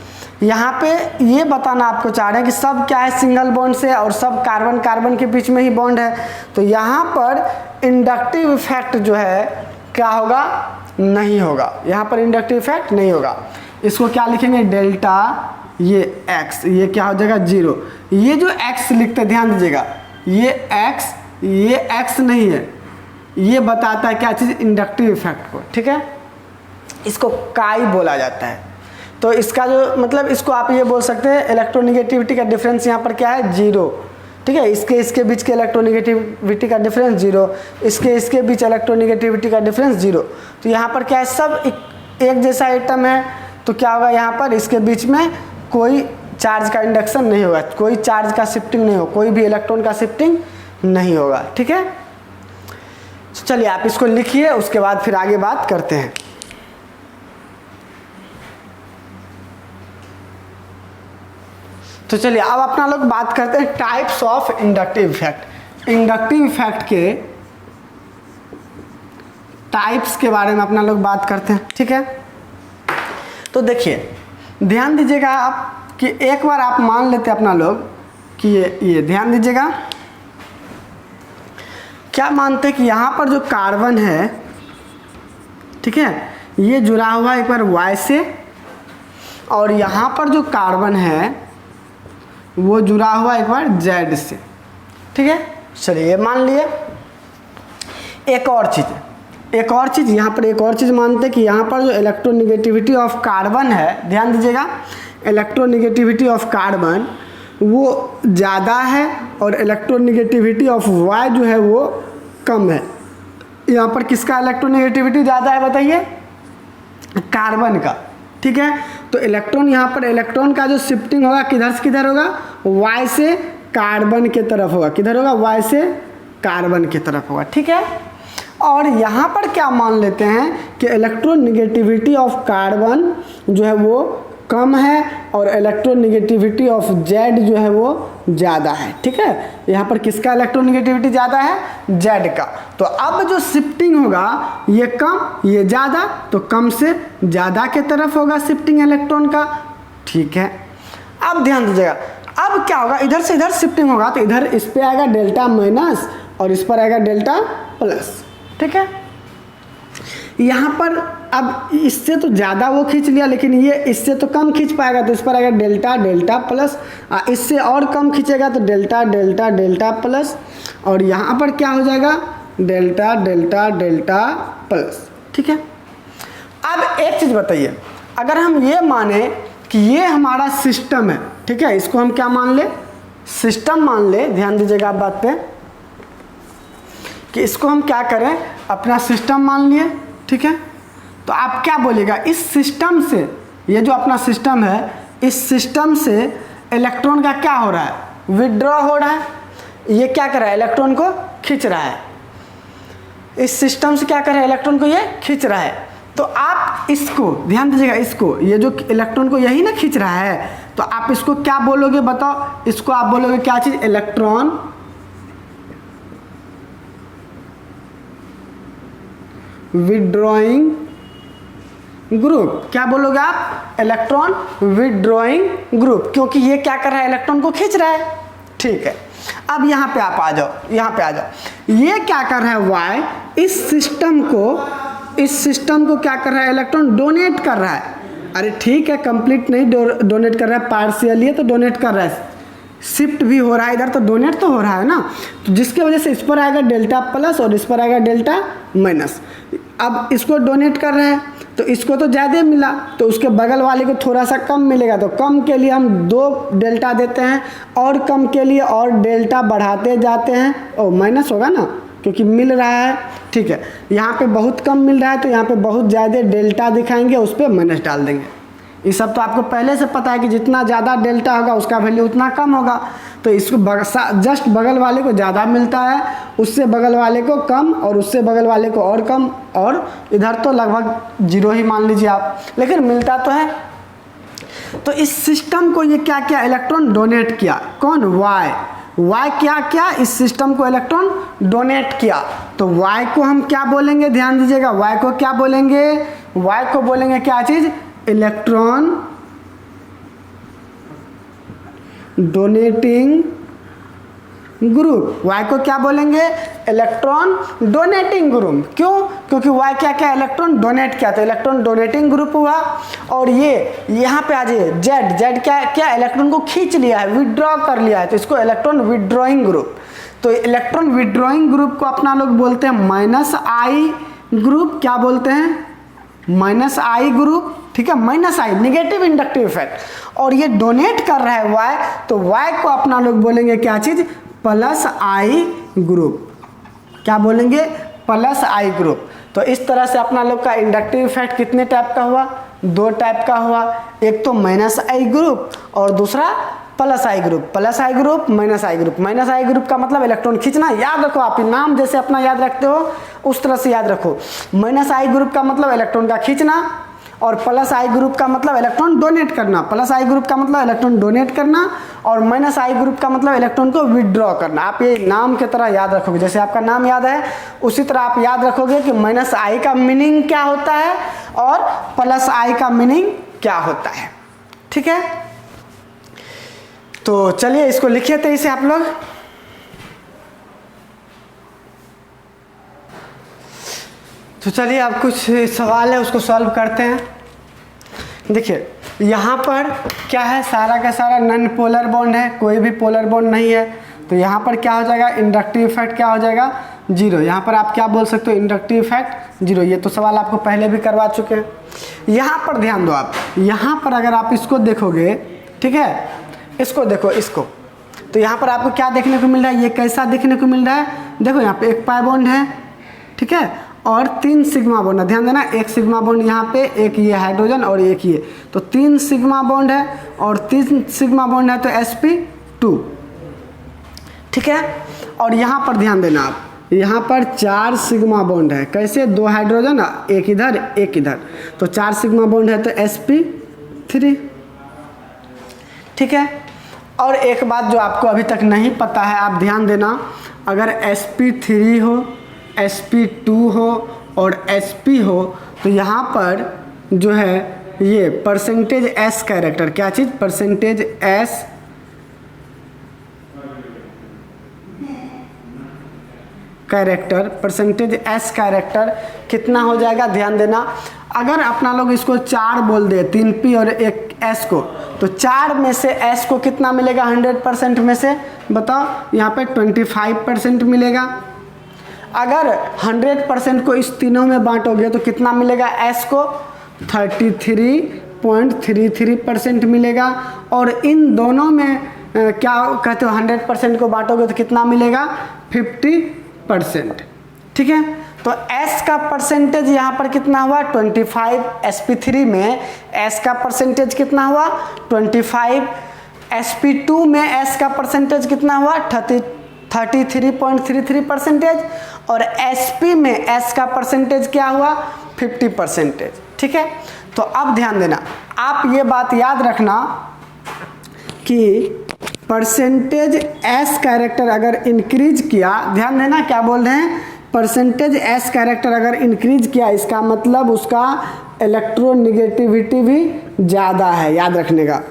यहाँ पे ये बताना आपको चाह रहे हैं कि सब क्या है, सिंगल बॉन्ड से, और सब कार्बन कार्बन के बीच में ही बॉन्ड है। तो यहाँ पर इंडक्टिव इफेक्ट जो है क्या होगा? नहीं होगा। यहाँ पर इंडक्टिव इफेक्ट नहीं होगा। इसको क्या लिखेंगे? डेल्टा, ये x, ये क्या हो जाएगा? 0। ये जो x लिखते ध्यान दीजिएगा, ये x नहीं है, ये बताता है क्या चीज़? इंडक्टिव इफेक्ट को। ठीक है, इसको काई बोला जाता है। तो इसका जो मतलब, इसको आप ये बोल सकते हैं इलेक्ट्रोनिगेटिविटी का डिफरेंस यहाँ पर क्या है? 0। ठीक है, इसके बीच के इलेक्ट्रोनिगेटिविटी का डिफरेंस 0, इसके बीच इलेक्ट्रोनिगेटिविटी का डिफरेंस 0। तो यहाँ पर क्या है? सब एक जैसा आइटम है, तो क्या होगा यहाँ पर? इसके बीच में कोई चार्ज का इंडक्शन नहीं होगा, कोई चार्ज का शिफ्टिंग नहीं होगा, कोई भी इलेक्ट्रॉन का शिफ्टिंग नहीं होगा। ठीक है, चलिए आप इसको लिखिए, उसके बाद फिर आगे बात करते हैं। तो चलिए अब अपना लोग बात करते हैं types of inductive effect. Inductive effect के टाइप्स के बारे में अपना लोग बात करते हैं। ठीक है, तो देखिए ध्यान दीजिएगा आप कि एक बार आप मान लेते हैं अपना लोग कि ये ध्यान दीजिएगा, क्या मानते हैं कि यहाँ पर जो कार्बन है, ठीक है, ये जुड़ा हुआ एक बार Y से, और यहाँ पर जो कार्बन है वो जुड़ा हुआ एक बार Z से। ठीक है, चलिए मान लिए। एक और चीज़ यहाँ पर एक और चीज़ मानते हैं कि यहाँ पर जो इलेक्ट्रोनिगेटिविटी ऑफ कार्बन है, ध्यान दीजिएगा, इलेक्ट्रोनिगेटिविटी ऑफ कार्बन वो ज़्यादा है और इलेक्ट्रोनिगेटिविटी ऑफ Y जो है वो कम है। यहाँ पर किसका इलेक्ट्रोनिगेटिविटी ज़्यादा है बताइए? कार्बन का। ठीक है, तो इलेक्ट्रॉन यहाँ पर इलेक्ट्रॉन का जो शिफ्टिंग होगा किधर से किधर होगा? Y से कार्बन के तरफ होगा। किधर होगा? Y से कार्बन की तरफ होगा। ठीक है, और यहाँ पर क्या मान लेते हैं कि इलेक्ट्रोनिगेटिविटी ऑफ कार्बन जो है वो कम है और इलेक्ट्रोनिगेटिविटी ऑफ Z जो है वो ज़्यादा है। ठीक है, यहाँ पर किसका इलेक्ट्रोनिगेटिविटी ज़्यादा है? Z का। तो अब जो शिफ्टिंग होगा ये कम ये ज़्यादा, तो कम से ज़्यादा के तरफ होगा शिफ्टिंग इलेक्ट्रॉन का। ठीक है, अब ध्यान दीजिएगा, अब क्या होगा? इधर से इधर शिफ्टिंग होगा, तो इधर इस पर आएगा डेल्टा माइनस और इस पर आएगा डेल्टा प्लस। ठीक है, यहाँ पर अब इससे तो ज़्यादा वो खींच लिया, लेकिन ये इससे तो कम खींच पाएगा, तो इस पर आएगा डेल्टा डेल्टा प्लस, इससे और कम खींचेगा तो डेल्टा डेल्टा डेल्टा प्लस, और यहाँ पर क्या हो जाएगा? Delta delta delta plus. ठीक है, अब एक चीज़ बताइए, अगर हम ये माने कि ये हमारा सिस्टम है, ठीक है, इसको हम क्या मान ले? सिस्टम मान ले। ध्यान दीजिएगा आप बात पे कि इसको हम क्या करें? अपना सिस्टम मान लिए। ठीक है, तो आप क्या बोलेगा? इस सिस्टम से, ये जो अपना सिस्टम है, इस सिस्टम से इलेक्ट्रॉन का क्या हो रहा है? विड्रॉ हो रहा है। ये क्या कर रहा है? इलेक्ट्रॉन को खींच रहा है। इस सिस्टम से क्या कर रहा है? इलेक्ट्रॉन को ये खींच रहा है। तो आप इसको ध्यान दीजिएगा, इसको, ये जो इलेक्ट्रॉन को यही ना खींच रहा है, तो आप इसको क्या बोलोगे बताओ? इसको आप बोलोगे क्या चीज? Electron withdrawing group. क्या बोलोगे आप? इलेक्ट्रॉन विड्रॉइंग ग्रुप, क्योंकि ये क्या कर रहा है? इलेक्ट्रॉन को खींच रहा है। ठीक है, अब यहाँ पे आप आ जाओ, यहाँ पे आ जाओ। ये क्या कर रहा है? वाई इस सिस्टम को क्या कर रहा है? इलेक्ट्रॉन डोनेट कर रहा है। अरे ठीक है, कंप्लीट नहीं डोनेट कर रहा है, पार्शियल ये तो डोनेट कर रहा है, शिफ्ट भी हो रहा है इधर, तो डोनेट तो हो रहा है ना। तो जिसके वजह से इस पर आएगा डेल्टा प्लस और इस पर आएगा डेल्टा माइनस। अब इसको डोनेट कर रहे हैं तो इसको तो ज़्यादा मिला, तो उसके बगल वाले को थोड़ा सा कम मिलेगा, तो कम के लिए हम 2 डेल्टा देते हैं और कम के लिए और डेल्टा बढ़ाते जाते हैं। ओ माइनस होगा ना, क्योंकि मिल रहा है। ठीक है, यहाँ पे बहुत कम मिल रहा है तो यहाँ पे बहुत ज़्यादा डेल्टा दिखाएंगे, उस पर माइनस डाल देंगे। ये सब तो आपको पहले से पता है कि जितना ज़्यादा डेल्टा होगा उसका वैल्यू उतना कम होगा। तो इसको जस्ट बगल वाले को ज़्यादा मिलता है, उससे बगल वाले को कम और उससे बगल वाले को और कम, और इधर तो लगभग 0 ही मान लीजिए आप, लेकिन मिलता तो है। तो इस सिस्टम को ये क्या किया, इलेक्ट्रॉन डोनेट किया। कौन, वाई। वाई क्या किया, इस सिस्टम को इलेक्ट्रॉन डोनेट किया। तो वाई को हम क्या बोलेंगे, ध्यान दीजिएगा, वाई को क्या बोलेंगे, वाई को बोलेंगे क्या चीज, इलेक्ट्रॉन डोनेटिंग ग्रुप। वाई को क्या बोलेंगे, इलेक्ट्रॉन डोनेटिंग ग्रुप। क्यों, क्योंकि वाई क्या क्या इलेक्ट्रॉन डोनेट किया, तो इलेक्ट्रॉन डोनेटिंग ग्रुप हुआ। और ये यहाँ पे आ जाइए, जेड, जेड क्या क्या इलेक्ट्रॉन को खींच लिया है, विड्रॉ कर लिया है, तो इसको इलेक्ट्रॉन विड्रॉइंग ग्रुप। तो इलेक्ट्रॉन विड्रॉइंग ग्रुप को अपना लोग बोलते हैं माइनस आई ग्रुप। क्या बोलते हैं, माइनस आई ग्रुप, ठीक है, माइनस आई, नेगेटिव इंडक्टिव इफेक्ट। और ये डोनेट कर रहा है वाई, तो वाई को अपना लोग बोलेंगे क्या चीज, प्लस आई ग्रुप। क्या बोलेंगे, प्लस आई ग्रुप। तो इस तरह से अपना लोग का इंडक्टिव इफेक्ट कितने टाइप का हुआ, 2 टाइप का हुआ। एक तो माइनस आई ग्रुप और दूसरा प्लस आई ग्रुप। प्लस आई ग्रुप, माइनस आई ग्रुप। माइनस आई ग्रुप का मतलब इलेक्ट्रॉन खींचना, याद रखो, आप नाम जैसे अपना याद रखते हो उस तरह से याद रखो। माइनस आई ग्रुप का मतलब इलेक्ट्रॉन का खींचना, और प्लस आई ग्रुप का मतलब इलेक्ट्रॉन डोनेट करना। प्लस आई ग्रुप का मतलब इलेक्ट्रॉन डोनेट करना, और माइनस आई ग्रुप का मतलब इलेक्ट्रॉन को विड्रॉ करना। आप ये नाम की तरह याद रखोगे, जैसे आपका नाम याद है उसी तरह आप याद रखोगे कि माइनस आई का मीनिंग क्या होता है और प्लस आई का मीनिंग क्या होता है, ठीक है। तो चलिए इसको लिखिए तो इसे आप लोग। तो चलिए अब कुछ सवाल है उसको सॉल्व करते हैं। देखिए यहाँ पर क्या है, सारा का सारा नॉन पोलर बॉन्ड है, कोई भी पोलर बॉन्ड नहीं है। तो यहाँ पर क्या हो जाएगा, इंडक्टिव इफेक्ट क्या हो जाएगा, 0। यहाँ पर आप क्या बोल सकते हो, इंडक्टिव इफेक्ट 0। ये तो सवाल आपको पहले भी करवा चुके हैं। यहाँ पर ध्यान दो आप, यहाँ पर अगर आप इसको देखोगे, ठीक है, इसको देखो, इसको, तो यहाँ पर आपको क्या देखने को मिल रहा है, ये कैसा देखने को मिल रहा है, देखो यहाँ पे एक पाई बॉन्ड है, ठीक है, और 3 सिग्मा बॉन्ड है। ध्यान देना, एक सिग्मा बॉन्ड यहाँ पे, एक ये हाइड्रोजन और एक ये, तो 3 सिग्मा बॉन्ड है, और 3 सिग्मा बॉन्ड है तो sp2, ठीक है। और यहाँ पर ध्यान देना आप, यहाँ पर 4 सिग्मा बॉन्ड है, कैसे, 2 हाइड्रोजन, एक इधर एक इधर, तो 4 सिग्मा बॉन्ड है तो sp3, ठीक है। और एक बात जो आपको अभी तक नहीं पता है, आप ध्यान देना, अगर sp3 हो, sp2 हो और sp हो, तो यहाँ पर जो है ये परसेंटेज s कैरेक्टर, क्या चीज़, percentage s character, percentage s character कितना हो जाएगा, ध्यान देना। अगर अपना लोग इसको 4 बोल दे, 3p और एक s को, तो 4 में से s को कितना मिलेगा 100% में से, बताओ, यहाँ पे 25% मिलेगा। अगर 100% को इस तीनों में बांटोगे तो कितना मिलेगा, s को 33.33% मिलेगा। और इन दोनों में क्या कहते हो, 100% को बांटोगे तो कितना मिलेगा, 50%, ठीक है। तो s का परसेंटेज यहाँ पर कितना हुआ, 25। sp3 में s का परसेंटेज कितना हुआ, 25। sp2 में s का परसेंटेज कितना हुआ, 33.33%। और sp में s का परसेंटेज क्या हुआ, 50%, ठीक है। तो अब ध्यान देना, आप ये बात याद रखना कि परसेंटेज s कैरेक्टर अगर इंक्रीज किया, ध्यान देना क्या बोल रहे हैं, परसेंटेज s कैरेक्टर अगर इंक्रीज किया, इसका मतलब उसका इलेक्ट्रोनिगेटिविटी भी ज़्यादा है, याद रखने का,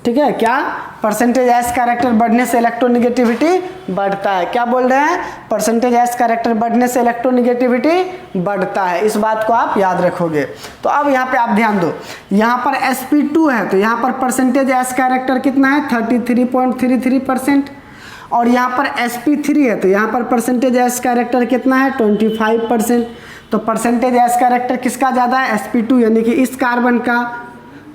ठीक है। क्या, परसेंटेज s कैरेक्टर बढ़ने से इलेक्ट्रोनिगेटिविटी बढ़ता है। क्या बोल रहे हैं, परसेंटेज s कैरेक्टर बढ़ने से इलेक्ट्रोनिगेटिविटी बढ़ता है, इस बात को आप याद रखोगे। तो अब यहाँ पे आप ध्यान दो, यहाँ पर sp2 है तो यहाँ पर परसेंटेज s कैरेक्टर कितना है, 33.33%। और यहाँ पर sp3 है तो यहाँ पर परसेंटेज s कैरेक्टर कितना है, 25%। तो परसेंटेज s कैरेक्टर किसका ज़्यादा है, sp2, यानी कि इस कार्बन का,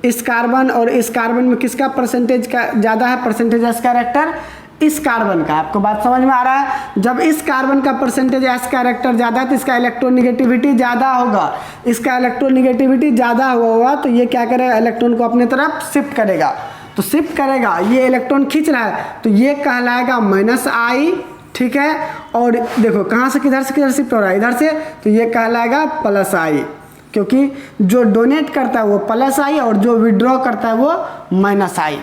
इस कार्बन और इस कार्बन में किसका परसेंटेज का ज़्यादा है, परसेंटेज s कैरेक्टर इस कार्बन का। आपको बात समझ में आ रहा है, जब इस कार्बन का परसेंटेज s कैरेक्टर ज़्यादा है तो इसका इलेक्ट्रोनिगेटिविटी ज़्यादा होगा। इसका इलेक्ट्रोनिगेटिविटी ज़्यादा होगा तो ये क्या करेगा, इलेक्ट्रॉन को अपने तरफ शिफ्ट करेगा। तो शिफ्ट करेगा, ये इलेक्ट्रॉन खींच रहा है तो ये कहलाएगा -i, ठीक है। और देखो कहाँ से किधर शिफ्ट हो रहा है, इधर से, तो ये कहलाएगा +i, क्योंकि जो डोनेट करता है वो प्लस आई और जो विड्रॉ करता है वो माइनस आई।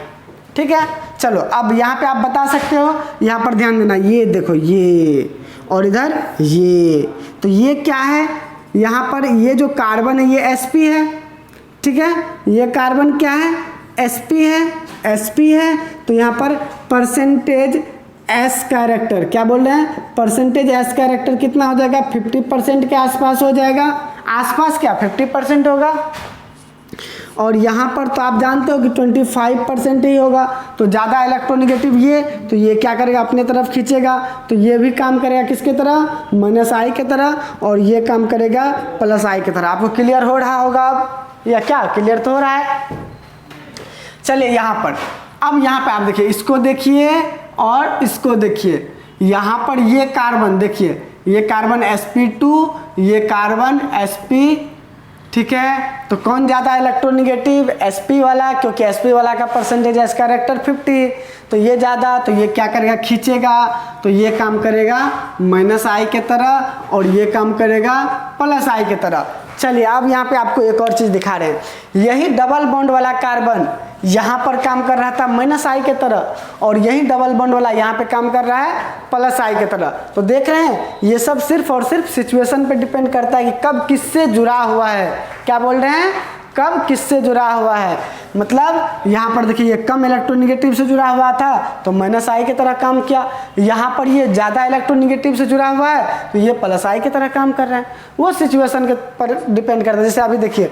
ठीक है, चलो अब यहाँ पे आप बता सकते हो, यहाँ पर ध्यान देना, ये देखो ये और इधर ये, तो ये क्या है, यहाँ पर ये जो कार्बन है ये sp है। ठीक है, ये कार्बन क्या है, sp है। तो यहाँ पर परसेंटेज एस कैरेक्टर, क्या बोल रहे हैं, परसेंटेज एस कैरेक्टर कितना हो जाएगा, 50% के आसपास हो जाएगा, आसपास क्या 50% होगा। और यहाँ पर तो आप जानते हो कि 25% ही होगा, तो ज़्यादा इलेक्ट्रोनेगेटिव ये, तो ये क्या करेगा, अपने तरफ खींचेगा, तो ये भी काम करेगा किसके तरह, माइनस आई की तरह, और ये काम करेगा प्लस आई की तरह। आपको क्लियर हो रहा होगा अब, या क्या क्लियर तो हो रहा है। चलिए यहाँ पर, अब यहाँ पे आप देखिए, इसको देखिए और इसको देखिए, यहाँ पर ये कार्बन देखिए, ये कार्बन sp2, ये कार्बन sp। ठीक है, तो कौन ज़्यादा इलेक्ट्रोनेगेटिव, sp वाला, क्योंकि sp वाला का परसेंटेज एस कैरेक्टर 50, तो ये ज़्यादा, तो ये क्या करेगा, खींचेगा, तो ये काम करेगा माइनस आई के तरह और ये काम करेगा प्लस आई के तरह। चलिए अब यहाँ पे आपको एक और चीज़ दिखा रहे हैं, यही डबल बॉन्ड वाला कार्बन यहाँ पर काम कर रहा था माइनस आई के तरह, और यही डबल बॉन्ड वाला यहाँ पे काम कर रहा है प्लस आई के तरह। तो देख रहे हैं, ये सब सिर्फ और सिर्फ सिचुएशन पे डिपेंड करता है कि कब किससे जुड़ा हुआ है। क्या बोल रहे हैं, कब किससे जुड़ा हुआ है, मतलब यहाँ पर देखिए ये कम इलेक्ट्रोनेगेटिव से जुड़ा हुआ था तो माइनस आई की तरह काम किया, यहाँ पर ये ज़्यादा इलेक्ट्रोनेगेटिव से जुड़ा हुआ है तो ये प्लस आई की तरह काम कर रहा है। वो सिचुएशन के पर डिपेंड करता है। जैसे अभी देखिए,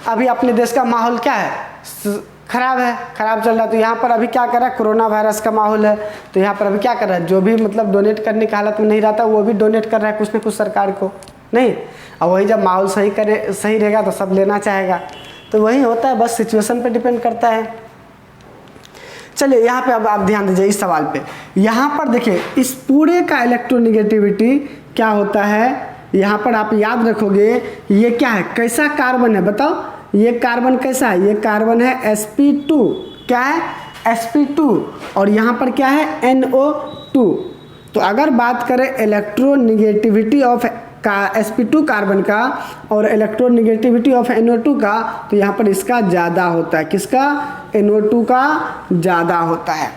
अभी अपने देश का माहौल क्या है, खराब है, खराब चल रहा है, तो यहाँ पर अभी क्या कर रहा है, कोरोना वायरस का माहौल है, तो यहाँ पर अभी क्या कर रहा है, जो भी मतलब डोनेट करने की हालत में नहीं रहता वो भी डोनेट कर रहा है कुछ न कुछ सरकार को, नहीं। और वही जब माहौल सही रहेगा तो सब लेना चाहेगा, तो वही होता है, बस सिचुएशन पे डिपेंड करता है। चलिए यहाँ पे अब आप ध्यान दीजिए इस सवाल पे, यहाँ पर देखिए इस पूरे का इलेक्ट्रोनेगेटिविटी क्या होता है, यहाँ पर आप याद रखोगे ये क्या है, कैसा कार्बन है बताओ, ये कार्बन कैसा है, ये कार्बन है sp2, क्या है sp2, और यहाँ पर क्या है NO2। तो अगर बात करें इलेक्ट्रोनेगेटिविटी ऑफ का sp2 कार्बन का और इलेक्ट्रोनेगेटिविटी ऑफ NO2 का, तो यहाँ पर इसका ज़्यादा होता है, किसका, NO2 का ज़्यादा होता है।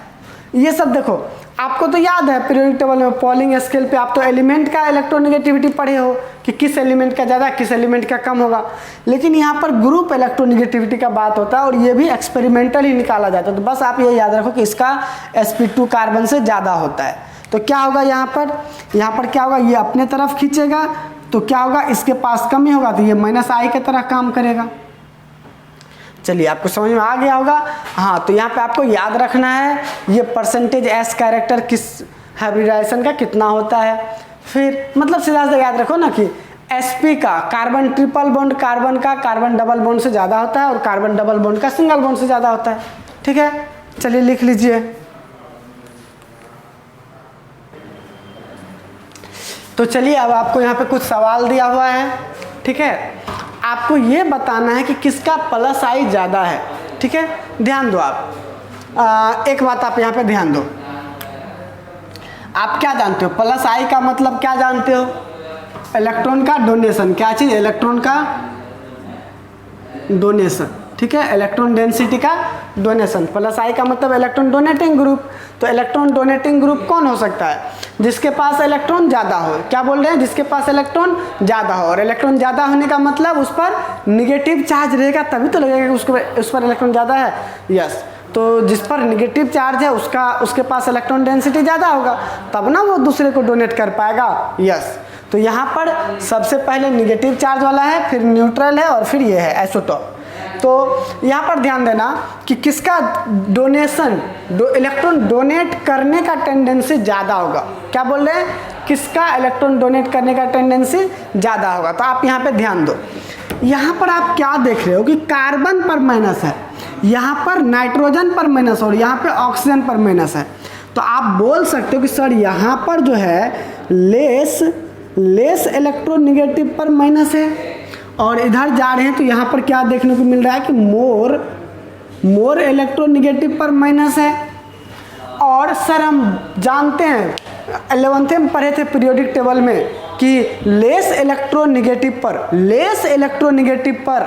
ये सब देखो आपको तो याद है पीरियोडिक टेबल में पॉलिंग स्केल पे आप तो एलिमेंट का इलेक्ट्रोनेगेटिविटी पढ़े हो कि किस एलिमेंट का ज़्यादा किस एलिमेंट का कम होगा, लेकिन यहाँ पर ग्रुप इलेक्ट्रोनेगेटिविटी का बात होता है और ये भी एक्सपेरिमेंटल ही निकाला जाता है। तो बस आप ये याद रखो कि इसका sp2 कार्बन से ज़्यादा होता है। तो क्या होगा यहाँ पर क्या होगा, ये अपने तरफ खींचेगा तो क्या होगा, इसके पास कमी होगा तो ये माइनस आई की तरह काम करेगा। चलिए आपको समझ में आ गया होगा। हाँ, तो यहाँ पे आपको याद रखना है ये परसेंटेज एस कैरेक्टर किस हाइब्रिडाइजेशन का कितना होता है। फिर मतलब सीधा सीधा याद रखो ना कि sp का कार्बन ट्रिपल बॉन्ड कार्बन का कार्बन डबल बॉन्ड से ज़्यादा होता है और कार्बन डबल बॉन्ड का सिंगल बॉन्ड से ज़्यादा होता है। ठीक है, चलिए लिख लीजिए। तो चलिए अब आपको यहाँ पे कुछ सवाल दिया हुआ है। ठीक है, आपको ये बताना है कि किसका प्लस आई ज़्यादा है। ठीक है, ध्यान दो आप एक बात आप यहाँ पे ध्यान दो। आप क्या जानते हो, प्लस आई का मतलब क्या जानते हो, इलेक्ट्रॉन का डोनेशन। क्या चीज़, इलेक्ट्रॉन का डोनेशन। ठीक है, इलेक्ट्रॉन डेंसिटी का डोनेशन। प्लस आई का मतलब इलेक्ट्रॉन डोनेटिंग ग्रुप। तो इलेक्ट्रॉन डोनेटिंग ग्रुप कौन हो सकता है, जिसके पास इलेक्ट्रॉन ज़्यादा हो। क्या बोल रहे हैं, जिसके पास इलेक्ट्रॉन ज़्यादा हो। और इलेक्ट्रॉन ज़्यादा होने का मतलब उस पर निगेटिव चार्ज रहेगा तभी तो लगेगा कि उस पर इलेक्ट्रॉन ज़्यादा है। यस, तो जिस पर निगेटिव चार्ज है उसके पास इलेक्ट्रॉन डेंसिटी ज़्यादा होगा, तब ना वो दूसरे को डोनेट कर पाएगा। यस, तो यहाँ पर सबसे पहले निगेटिव चार्ज वाला है, फिर न्यूट्रल है और फिर ये है आइसोटोप। तो यहाँ पर ध्यान देना कि किसका डोनेशन इलेक्ट्रॉन डोनेट करने का टेंडेंसी ज़्यादा होगा। क्या बोल रहे हैं, किसका इलेक्ट्रॉन डोनेट करने का टेंडेंसी ज़्यादा होगा। तो आप यहाँ पे ध्यान दो, यहाँ पर आप क्या देख रहे हो कि कार्बन पर माइनस है, यहाँ पर नाइट्रोजन पर माइनस और यहाँ पे ऑक्सीजन पर माइनस है। तो आप बोल सकते हो कि सर यहाँ पर जो है लेस इलेक्ट्रोनेगेटिव पर माइनस है और इधर जा रहे हैं तो यहाँ पर क्या देखने को मिल रहा है कि मोर इलेक्ट्रोनेगेटिव पर माइनस है। और सर हम जानते हैं 11th में पढ़े थे पीरियोडिक टेबल में कि लेस इलेक्ट्रोनेगेटिव पर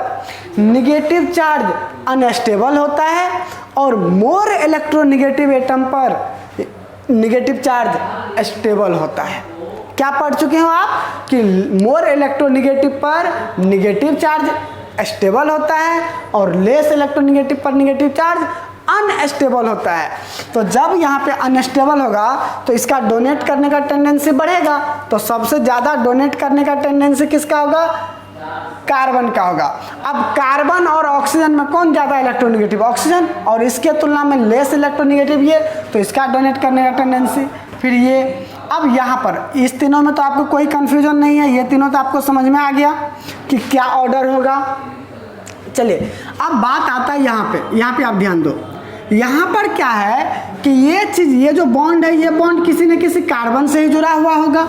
निगेटिव चार्ज अनस्टेबल होता है और मोर इलेक्ट्रोनेगेटिव एटम पर निगेटिव चार्ज स्टेबल होता है। क्या पढ़ चुके हो आप कि मोर इलेक्ट्रोनेगेटिव पर निगेटिव चार्ज स्टेबल होता है और लेस इलेक्ट्रोनेगेटिव पर निगेटिव चार्ज अनस्टेबल होता है। तो जब यहाँ पे अनस्टेबल होगा तो इसका डोनेट करने का टेंडेंसी बढ़ेगा। तो सबसे ज़्यादा डोनेट करने का टेंडेंसी किसका होगा? कार्बन का होगा। अब कार्बन और ऑक्सीजन में कौन ज़्यादा इलेक्ट्रोनेगेटिव? ऑक्सीजन। और इसके तुलना में लेस इलेक्ट्रोनेगेटिव ये, तो इसका डोनेट करने का टेंडेंसी। फिर ये, अब यहाँ पर इस तीनों में तो आपको कोई कंफ्यूजन नहीं है, ये तीनों तो आपको समझ में आ गया कि क्या ऑर्डर होगा। चलिए अब बात आता है यहाँ पे आप ध्यान दो। यहाँ पर क्या है कि ये चीज़, ये जो बॉन्ड है, ये बॉन्ड किसी न किसी कार्बन से ही जुड़ा हुआ होगा।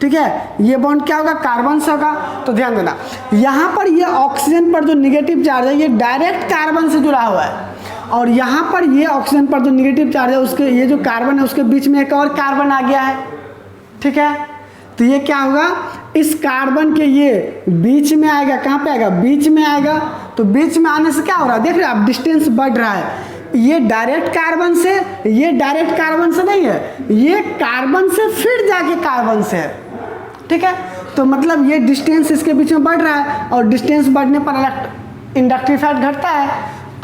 ठीक है, ये बॉन्ड क्या होगा? कार्बन से होगा। तो ध्यान देना, यहाँ पर ये ऑक्सीजन पर जो निगेटिव चार्ज है ये डायरेक्ट कार्बन से जुड़ा हुआ है, और यहाँ पर ये ऑक्सीजन पर जो निगेटिव चार्ज है उसके, ये जो कार्बन है उसके बीच में एक और कार्बन आ गया है। ठीक है, तो ये क्या होगा? इस कार्बन के ये बीच में आएगा। कहाँ पे आएगा? बीच में आएगा। तो बीच में आने से क्या हो रहा है? देख रहे हैं आप, डिस्टेंस बढ़ रहा है। ये डायरेक्ट कार्बन से, ये डायरेक्ट कार्बन से नहीं है, ये कार्बन से फिर जाके कार्बन से है। ठीक है, तो मतलब ये डिस्टेंस इसके बीच में बढ़ रहा है, और डिस्टेंस बढ़ने पर इंडक्टिव इफेक्ट घटता है।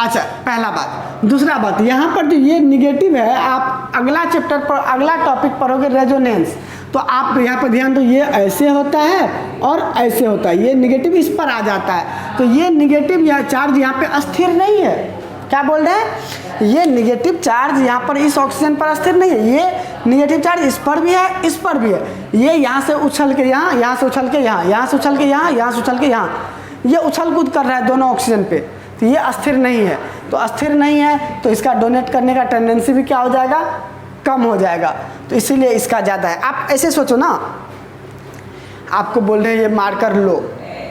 अच्छा, पहला बात। दूसरा बात, यहाँ पर जो ये निगेटिव है, आप अगला चैप्टर पर, अगला टॉपिक पढ़ोगे रेजोनेंस, तो आप यहाँ पर ध्यान दो, ये ऐसे होता है और ऐसे होता है, ये निगेटिव इस पर आ जाता है। तो ये निगेटिव चार्ज यहाँ पे अस्थिर नहीं है। क्या बोल रहे हैं? ये निगेटिव चार्ज यहाँ पर इस ऑक्सीजन पर अस्थिर नहीं है, ये निगेटिव चार्ज इस पर भी है, इस पर भी है। ये यहाँ से उछल के यहाँ, यहाँ से उछल के यहाँ, यहाँ से उछल के यहाँ, यहाँ से उछल के यहाँ, ये उछल कूद कर रहा है दोनों ऑक्सीजन पे। तो ये अस्थिर नहीं है। तो अस्थिर नहीं है तो इसका डोनेट करने का टेंडेंसी भी क्या हो जाएगा? कम हो जाएगा। तो इसीलिए इसका ज़्यादा है। आप ऐसे सोचो ना, आपको बोल रहे हैं ये मार्कर लो,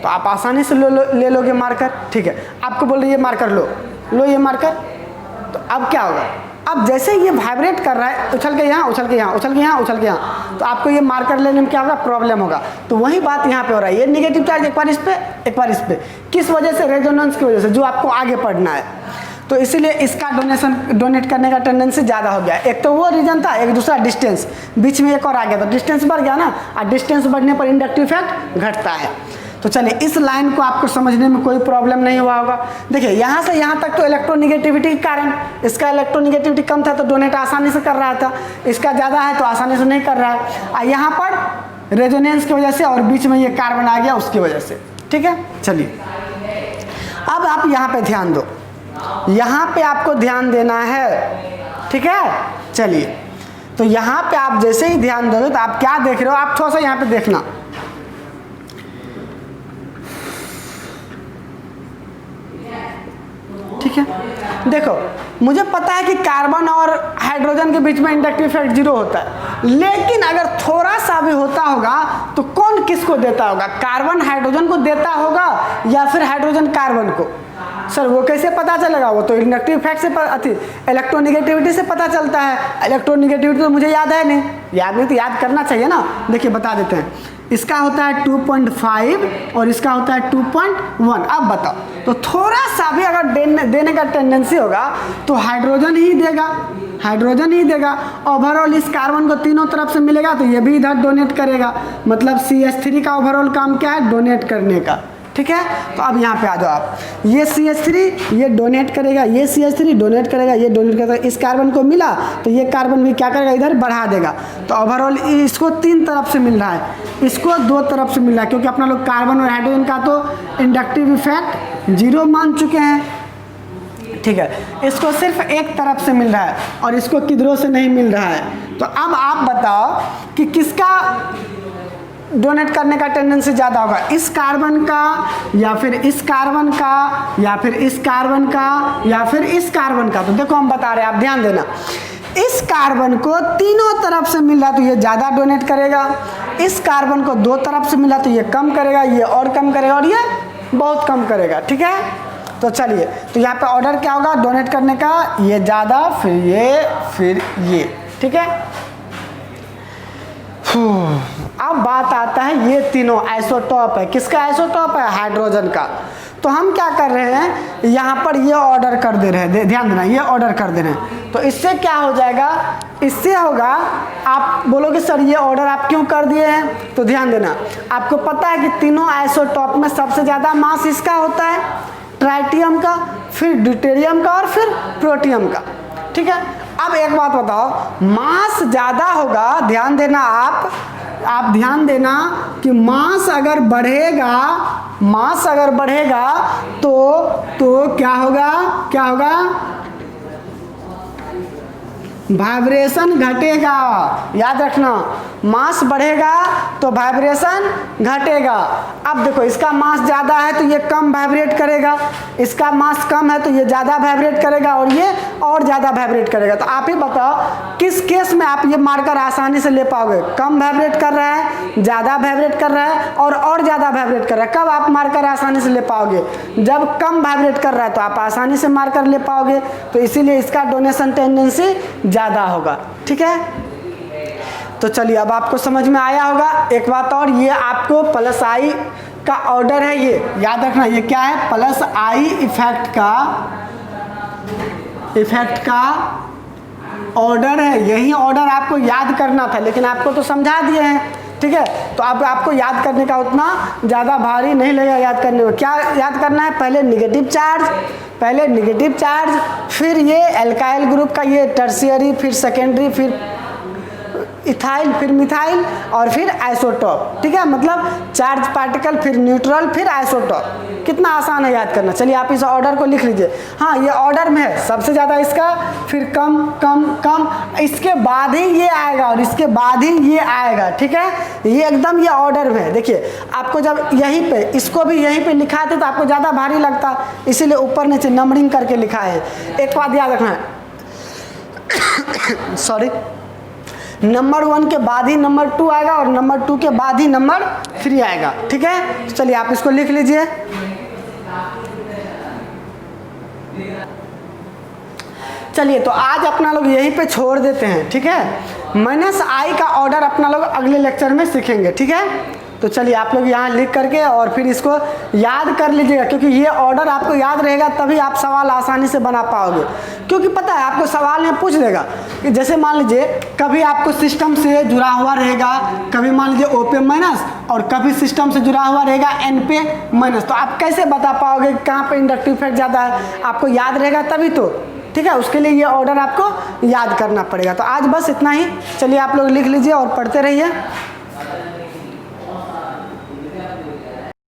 तो आप आसानी से ले लोगे मार्कर। ठीक है, आपको बोल रहे हैं ये मार्कर लो ये मार्कर, तो अब क्या होगा? अब जैसे ये वाइब्रेट कर रहा है, उछल के यहाँ, उछल के यहाँ, उछल के यहाँ, उछल के यहाँ, तो आपको ये मार्कर लेने में क्या होगा? प्रॉब्लम होगा। तो वही बात यहाँ पे हो रहा है, ये निगेटिव चार्ज एक बार इस पे, एक बार इस पे। किस वजह से? रेजोनेंस की वजह से, जो आपको आगे पढ़ना है। तो इसीलिए इसका डोनेट करने का टेंडेंसी ज़्यादा हो गया। एक तो वो रीजन था, एक दूसरा डिस्टेंस, बीच में एक और आ गया, तो डिस्टेंस बढ़ गया ना, और डिस्टेंस बढ़ने पर इंडक्टिव इफेक्ट घटता है। तो चलिए, इस लाइन को आपको समझने में कोई प्रॉब्लम नहीं हुआ होगा। देखिए, यहाँ से यहाँ तक तो इलेक्ट्रोनेगेटिविटी के कारण, इसका इलेक्ट्रोनेगेटिविटी कम था तो डोनेट आसानी से कर रहा था, इसका ज़्यादा है तो आसानी से नहीं कर रहा है। और यहाँ पर रेजोनेंस की वजह से, और बीच में ये कार्बन आ गया उसकी वजह से। ठीक है, चलिए अब आप यहाँ पे ध्यान दो, यहाँ पे आपको ध्यान देना है। ठीक है, चलिए, तो यहाँ पे आप जैसे ही ध्यान दोगे तो आप क्या देख रहे हो? आप थोड़ा सा यहाँ पे देखना। ठीक है, देखो, मुझे पता है कि कार्बन और हाइड्रोजन के बीच में इंडक्टिव इफेक्ट 0 होता है, लेकिन अगर थोड़ा सा भी होता होगा तो कौन किसको देता होगा? कार्बन हाइड्रोजन को देता होगा या फिर हाइड्रोजन कार्बन को? सर वो कैसे पता चलेगा? वो तो इंडक्टिव इफेक्ट से, इलेक्ट्रोनेगेटिविटी से पता चलता है। इलेक्ट्रोनेगेटिविटी तो मुझे याद है नहीं, याद नहीं तो याद करना चाहिए ना। देखिए बता देते हैं, इसका होता है 2.5 और इसका होता है 2.1। अब बताओ, तो थोड़ा सा भी अगर देने का टेंडेंसी होगा तो हाइड्रोजन ही देगा, हाइड्रोजन ही देगा। ओवरऑल इस कार्बन को तीनों तरफ से मिलेगा तो ये भी इधर डोनेट करेगा। मतलब CH3 का ओवरऑल काम क्या है? डोनेट करने का। ठीक है, तो अब यहाँ पे आ जाओ आप, ये CH3 ये डोनेट करेगा, ये CH3 डोनेट करेगा, ये डोनेट करेगा। इस कार्बन को मिला तो ये कार्बन भी क्या करेगा? इधर बढ़ा देगा। तो ओवरऑल इसको 3 तरफ से मिल रहा है, इसको 2 तरफ से मिल रहा है, क्योंकि अपना लोग कार्बन और हाइड्रोजन का तो इंडक्टिव इफेक्ट 0 मान चुके हैं। ठीक है, इसको सिर्फ एक तरफ से मिल रहा है और इसको किधरों से नहीं मिल रहा है। तो अब आप बताओ कि किसका डोनेट करने का टेंडेंसी ज़्यादा होगा? इस कार्बन का, या फिर इस कार्बन का, या फिर इस कार्बन का, या फिर इस कार्बन का? तो देखो हम बता रहे हैं, आप ध्यान देना। इस कार्बन को तीनों तरफ से मिला तो ये ज़्यादा डोनेट करेगा, इस कार्बन को 2 तरफ से मिला तो ये कम करेगा, ये और कम करेगा, और ये बहुत कम करेगा। ठीक है, तो चलिए, तो यहाँ पे ऑर्डर क्या होगा डोनेट करने का? ये ज़्यादा, फिर ये, फिर ये। ठीक है, अब बात आता है ये तीनों आइसोटॉप है, किसका आइसोटॉप है? हाइड्रोजन का। तो हम क्या कर रहे हैं, यहाँ पर ये ऑर्डर कर दे रहे हैं, ध्यान देना, ये ऑर्डर कर दे रहे हैं। तो इससे क्या हो जाएगा, इससे होगा, आप बोलोगे सर ये ऑर्डर आप क्यों कर दिए हैं? तो ध्यान देना, आपको पता है कि तीनों आइसोटॉप में सबसे ज़्यादा मास इसका होता है, ट्राइटियम का, फिर ड्यूटेरियम का और फिर प्रोटियम का। ठीक है, अब एक बात बताओ, मास ज़्यादा होगा, ध्यान देना आप ध्यान देना कि मास अगर बढ़ेगा, मास अगर बढ़ेगा तो क्या होगा, क्या होगा? वाइब्रेशन घटेगा। याद रखना, मास बढ़ेगा तो वाइब्रेशन घटेगा। अब देखो, इसका मास ज़्यादा है तो ये कम वाइब्रेट करेगा, इसका मास कम है तो ये ज़्यादा वाइब्रेट करेगा और ये और ज़्यादा वाइब्रेट करेगा। तो आप ही बताओ किस केस में आप ये मार्कर आसानी से ले पाओगे? कम वाइब्रेट कर रहा है, ज़्यादा वाइब्रेट कर रहा है और ज़्यादा वाइब्रेट कर रहा है। कब आप मार्कर आसानी से ले पाओगे? जब कम वाइब्रेट कर रहा है तो आप आसानी से मार्कर ले पाओगे। तो इसीलिए इसका डोनेशन टेंडेंसी ज़्यादा होगा। ठीक है, तो चलिए अब आपको समझ में आया होगा। एक बात और, ये आपको प्लस आई का ऑर्डर है, ये याद रखना, ये क्या है? प्लस आई इफेक्ट का ऑर्डर है। यही ऑर्डर आपको याद करना था, लेकिन आपको तो समझा दिए हैं। ठीक है, तो अब आपको याद करने का उतना ज़्यादा भारी नहीं लगेगा याद करने में। क्या याद करना है? पहले निगेटिव चार्ज, फिर ये एल्काइल ग्रुप का ये टर्शियरी, फिर सेकेंडरी, फिर इथाइल, फिर मिथाइल और फिर आइसोटॉप। ठीक है, मतलब चार्ज पार्टिकल, फिर न्यूट्रल, फिर आइसोटॉप। कितना आसान है याद करना। चलिए आप इस ऑर्डर को लिख लीजिए। हाँ, ये ऑर्डर में है, सबसे ज़्यादा इसका, फिर कम कम कम, इसके बाद ही ये आएगा और इसके बाद ही ये आएगा। ठीक है, ये एकदम ये ऑर्डर में है। देखिए, आपको जब यहीं पे, इसको भी यहीं पे लिखा थे तो आपको ज़्यादा भारी लगता, इसीलिए ऊपर नीचे नंबरिंग करके लिखा है। एक बात याद रखना है, सॉरी, नंबर 1 के बाद ही नंबर 2 आएगा और नंबर 2 के बाद ही नंबर 3 आएगा। ठीक है, तो चलिए आप इसको लिख लीजिए। चलिए, तो आज अपना लोग यहीं पे छोड़ देते हैं। ठीक है, माइनस आई का ऑर्डर अपना लोग अगले लेक्चर में सीखेंगे। ठीक है, तो चलिए आप लोग यहाँ लिख करके और फिर इसको याद कर लीजिएगा, क्योंकि ये ऑर्डर आपको याद रहेगा तभी आप सवाल आसानी से बना पाओगे। क्योंकि पता है आपको सवाल में पूछ देगा कि जैसे मान लीजिए कभी आपको सिस्टम से जुड़ा हुआ रहेगा, कभी मान लीजिए ओ पे माइनस और कभी सिस्टम से जुड़ा हुआ रहेगा एन पे माइनस। तो आप कैसे बता पाओगे कहाँ पे इंडक्टिव इफेक्ट ज़्यादा है? आपको याद रहेगा तभी तो। ठीक है, उसके लिए ये ऑर्डर आपको याद करना पड़ेगा। तो आज बस इतना ही। चलिए आप लोग लिख लीजिए और पढ़ते रहिए।